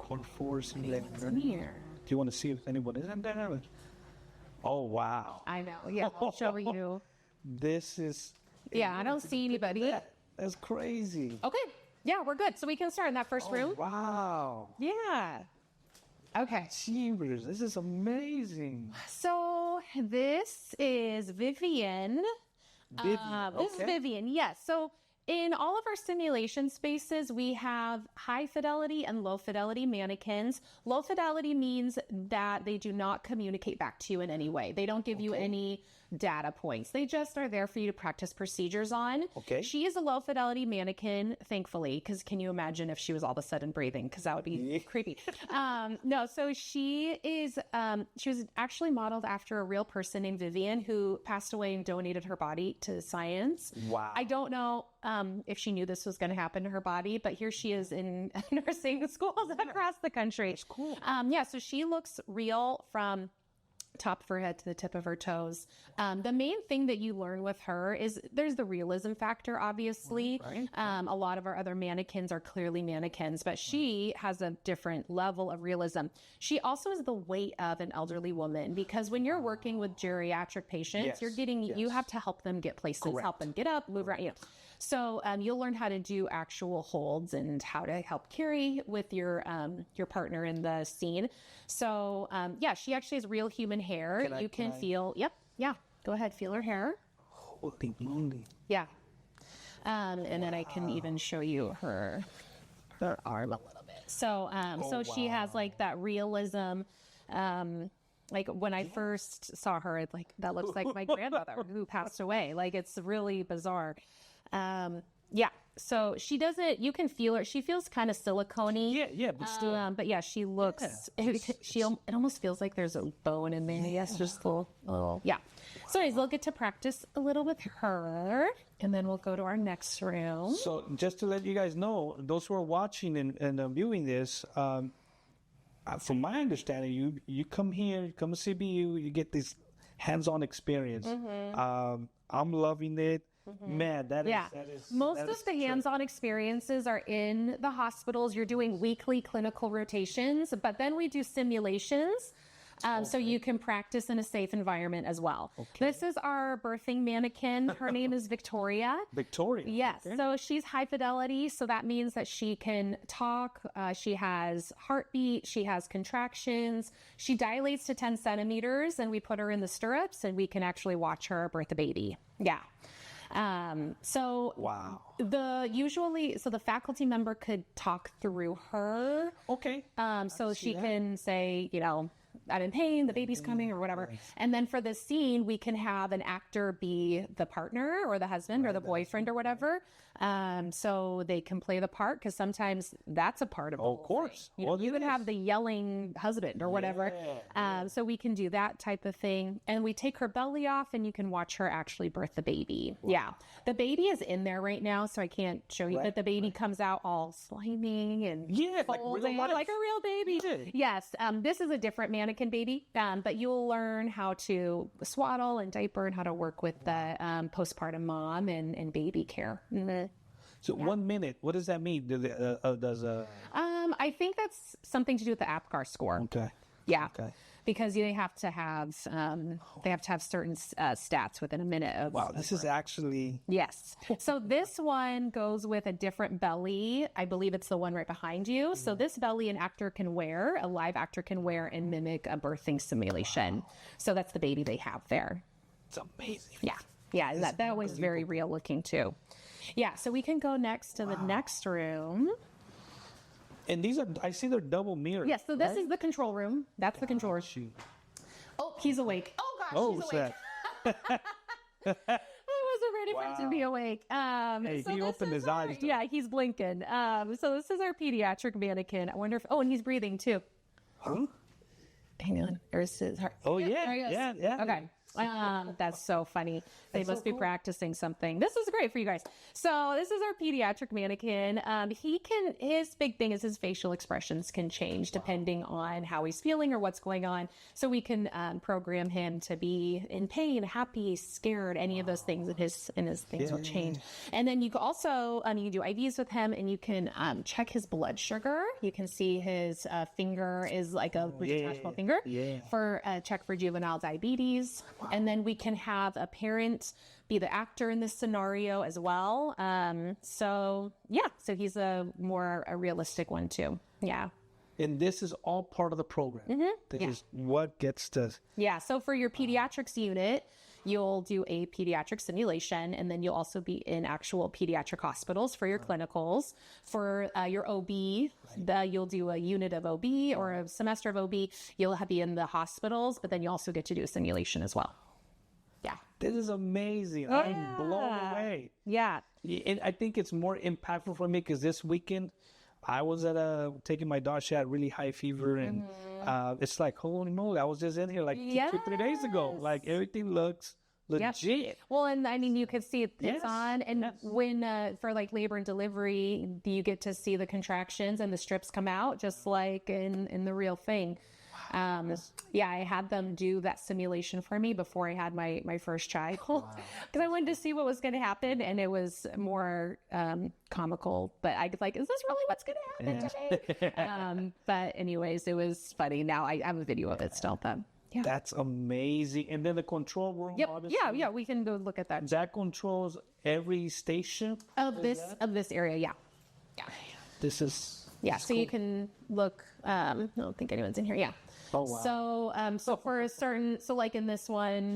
Conforce in Here. Do you want to see if anyone is in there? Oh, wow. I know. Yeah, I'll show you. This is... Yeah, I don't see anybody. That's crazy. Okay. Yeah, we're good. So we can start in that first room. Wow. Yeah. Okay. Jeepers, this is amazing. So this is Vivian. This is Vivian, yes. So in all of our simulation spaces, we have high fidelity and low fidelity mannequins. Low fidelity means that they do not communicate back to you in any way. They don't give you any data points. They just are there for you to practice procedures on. Okay. She is a low fidelity mannequin, thankfully, because can you imagine if she was all of a sudden breathing? Because that would be creepy. No, so she was actually modeled after a real person named Vivian who passed away and donated her body to science. Wow. I don't know if she knew this was going to happen to her body, but here she is in nursing schools across the country. That's cool. So she looks real from top of her head to the tip of her toes. The main thing that you learn with her is there's the realism factor, obviously. Right. A lot of our other mannequins are clearly mannequins, but she has a different level of realism. She also is the weight of an elderly woman, because when you're working with geriatric patients, you have to help them get places, help them get up, move around, So you'll learn how to do actual holds and how to help carry with your partner in the scene. So she actually has real human hair. You can feel. Yep. Yeah. Go ahead. Feel her hair. Holy moly. Yeah. And then I can even show you her arm a little bit. So she has like that realism. Like when I first saw her, it's like that looks like my grandmother who passed away. Like it's really bizarre. So she doesn't, you can feel her. She feels kind of silicone-y. Yeah, but still. But yeah, she looks, it almost feels like there's a bone in there. Yes, just a little. Yeah. So anyways, we'll get to practice a little with her, and then we'll go to our next room. So just to let you guys know, those who are watching and viewing this, from my understanding, you come here, you come to CBU, you get this hands-on experience. I'm loving it. Man, that is most of the hands-on experiences are in the hospitals. You're doing weekly clinical rotations, but then we do simulations. So you can practice in a safe environment as well. This is our birthing mannequin. Her name is Victoria. Victoria. Yes. Okay. So she's high fidelity. So that means that she can talk. She has heartbeat. She has contractions. She dilates to 10 centimeters, and we put her in the stirrups, and we can actually watch her birth a baby. Yeah. Wow. The faculty member could talk through her. Okay. So she can say, I'm in pain, the baby's coming or whatever. Right. And then for this scene, we can have an actor be the partner or the husband or the boyfriend or whatever. So they can play the part, because sometimes that's a part of of course. You can have the yelling husband or whatever. So we can do that type of thing. And we take her belly off, and you can watch her actually birth the baby. Wow. Yeah. The baby is in there right now, so I can't show you, but the baby comes out all slimy and folding, like a real baby. Yeah. Yes. This is a different mannequin baby, but you'll learn how to swaddle and diaper and how to work with the postpartum mom and baby care. Mm-hmm. So 1 minute, what does that mean? I think that's something to do with the APGAR score. Okay. Yeah. Okay. Because they have to have certain stats within a minute of. Wow, this is actually. Yes. So this one goes with a different belly. I believe it's the one right behind you. Mm-hmm. So this belly a live actor can wear and mimic a birthing simulation. Wow. So that's the baby they have there. It's amazing. Yeah. Yeah. That was very real looking too. Yeah. So we can go next to the next room. And I see they're double mirrored. Yes, so this is the control room. That's the control room. Oh, he's awake. Oh, gosh, he's awake. I wasn't ready for him to be awake. He opened his eyes. Yeah, he's blinking. So this is our pediatric mannequin. I wonder if... Oh, and he's breathing, too. Huh? Hang on. There's his heart. Oh, yeah. Yeah. Okay. That's so funny. They That's must so be cool. practicing something. This is great for you guys. So this is our pediatric mannequin. His big thing is his facial expressions can change depending on how he's feeling or what's going on. So we can program him to be in pain, happy, scared, any of those things, and his things will change. And then you can also, you can do IVs with him, and you can check his blood sugar. You can see his finger is like a detachable finger for check for juvenile diabetes. And then we can have a parent be the actor in this scenario as well. So he's a realistic one too. Yeah. And this is all part of the program. This is what gets to... Yeah, so for your pediatrics unit, you'll do a pediatric simulation, and then you'll also be in actual pediatric hospitals for your clinicals. For your OB, you'll do a unit of OB or a semester of OB. You'll be in the hospitals, but then you also get to do a simulation as well. Yeah. This is amazing. I'm blown away. Yeah. And I think it's more impactful for me because this weekend, I was taking my daughter. She had really high fever, and it's like, holy moly! I was just in here like 2-3 days ago. Like everything looks legit. Yep. Well, and I mean, you can see it's on, and when for like labor and delivery, you get to see the contractions and the strips come out just like in the real thing. I had them do that simulation for me before I had my first child because I wanted to see what was going to happen, and it was more comical, but I was like, is this really what's going to happen today? But anyways, it was funny. Now I have a video of it still, but yeah. That's amazing. And then the control room, obviously. Yeah, we can go look at that. That controls every station of this area, yeah. This is... so cool. You can look, I don't think anyone's in here, Oh, wow. So for a certain, like in this one,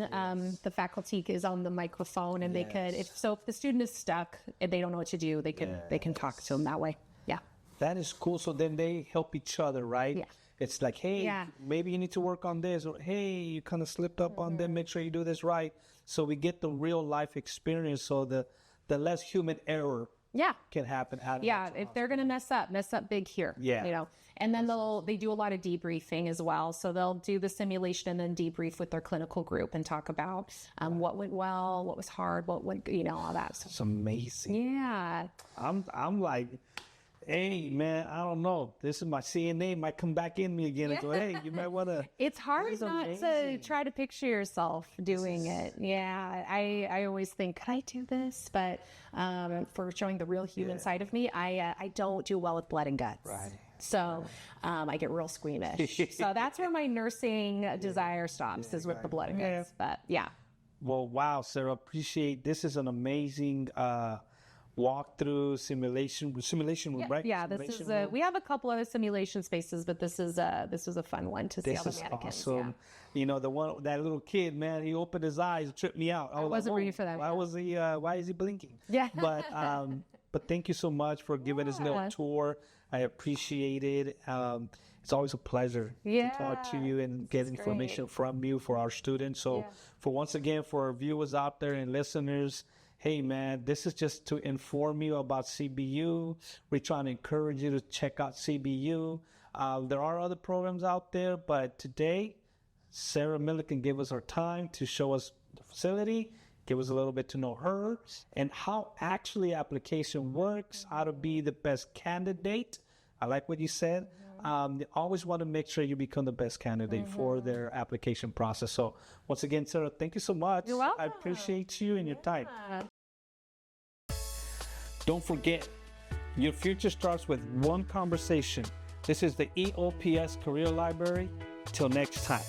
the faculty is on the microphone, and they could, if the student is stuck and they don't know what to do, they can talk to them that way. Yeah. That is cool. So then they help each other, right? Yeah. It's like, hey, maybe you need to work on this, or hey, you kind of slipped up on them. Make sure you do this right. So we get the real life experience. So the less human error can happen. If they're going to mess up big here. Yeah. You know, and then they do a lot of debriefing as well. So they'll do the simulation and then debrief with their clinical group and talk about what went well, what was hard, what went, all that. So, it's amazing. Yeah. I'm like, hey, man, I don't know. This is my CNA might come back in me again and go, hey, you might want to. It's hard not to try to picture yourself doing it. Yeah. I always think, could I do this? But for showing the real human side of me, I don't do well with blood and guts. Right. So I get real squeamish. So that's where my nursing desire stops, is with the blood and guts. But yeah. Well, wow, Sarah, appreciate. This is an amazing walkthrough simulation room, right? Yeah, this is we have a couple other simulation spaces, but this was a fun one to see all the mannequins. This is awesome. Yeah. That little kid, man, he opened his eyes, and tripped me out. I wasn't ready for that. Why is he blinking? Yeah. But thank you so much for giving us a little tour. I appreciate it. It's always a pleasure to talk to you and get information from you for our students. So once again, for our viewers out there and listeners, hey, man, this is just to inform you about CBU. We're trying to encourage you to check out CBU. There are other programs out there, but today, Sarah Milliken gave us her time to show us the facility, give us a little bit to know her, and how actually application works, how to be the best candidate. I like what you said. You always want to make sure you become the best candidate for their application process. So once again, Sarah, thank you so much. You're welcome. I appreciate you and your time. Don't forget, your future starts with one conversation. This is the EOPS Career Library. Till next time.